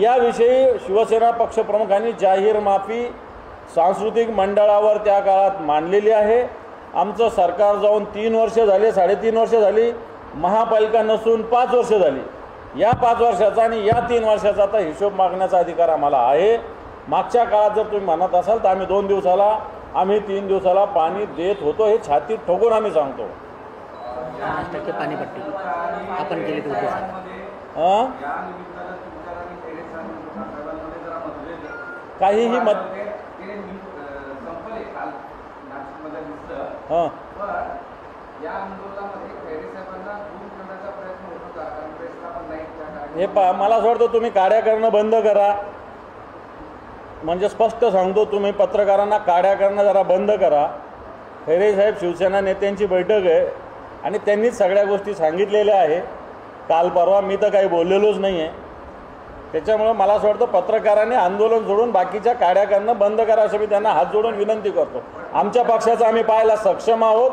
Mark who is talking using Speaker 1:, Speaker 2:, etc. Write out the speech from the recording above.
Speaker 1: याविषयी शिवसेना पक्षप्रमुखांनी जाहीर माफी सांस्कृतिक मंडळावर त्या काळात मानलेली आहे। आमचं सरकार जाऊन 3 वर्ष झाले, 3.5 वर्ष झाली, महापालिका नसून 5 वर्ष झाली। या 5 वर्षाचा आणि या 3 वर्षाचा आता हिशोब मागण्याचा अधिकार आम्हाला आहे। मागच्या काळात जर तुम्ही म्हणत असाल तर आम्ही 2 दिवसाला, आम्ही 3 दिवसाला पाणी देत होतो, हे छातीत ठोकून आम्ही सांगतो।
Speaker 2: 50% पाणीपट्टी आपण केली होती।
Speaker 1: काहीही मत हां हे मला असं वाटतं तुम्ही काड्या करणं बंद करा। म्हणजे स्पष्ट सांगतो, तुम्ही पत्रकारांना काड्या करणं जरा बंद करा। खैरे साहेब शिवसेना नेत्यांची बैठक आहे आणि त्यांनीच सगळ्या गोष्टी सांगितलेल्या आहे। काल परवा मी तर काही बोललेलोच नाही आहे। त्याच्यामुळे मला असं वाटतं पत्रकारांनी आंदोलन सोडून बाकीच्या काड्या करणं बंद करा, अशी मी त्यांना हात जोडून विनंती करतो। आमच्या पक्षाचं आम्ही पाहायला सक्षम आहोत।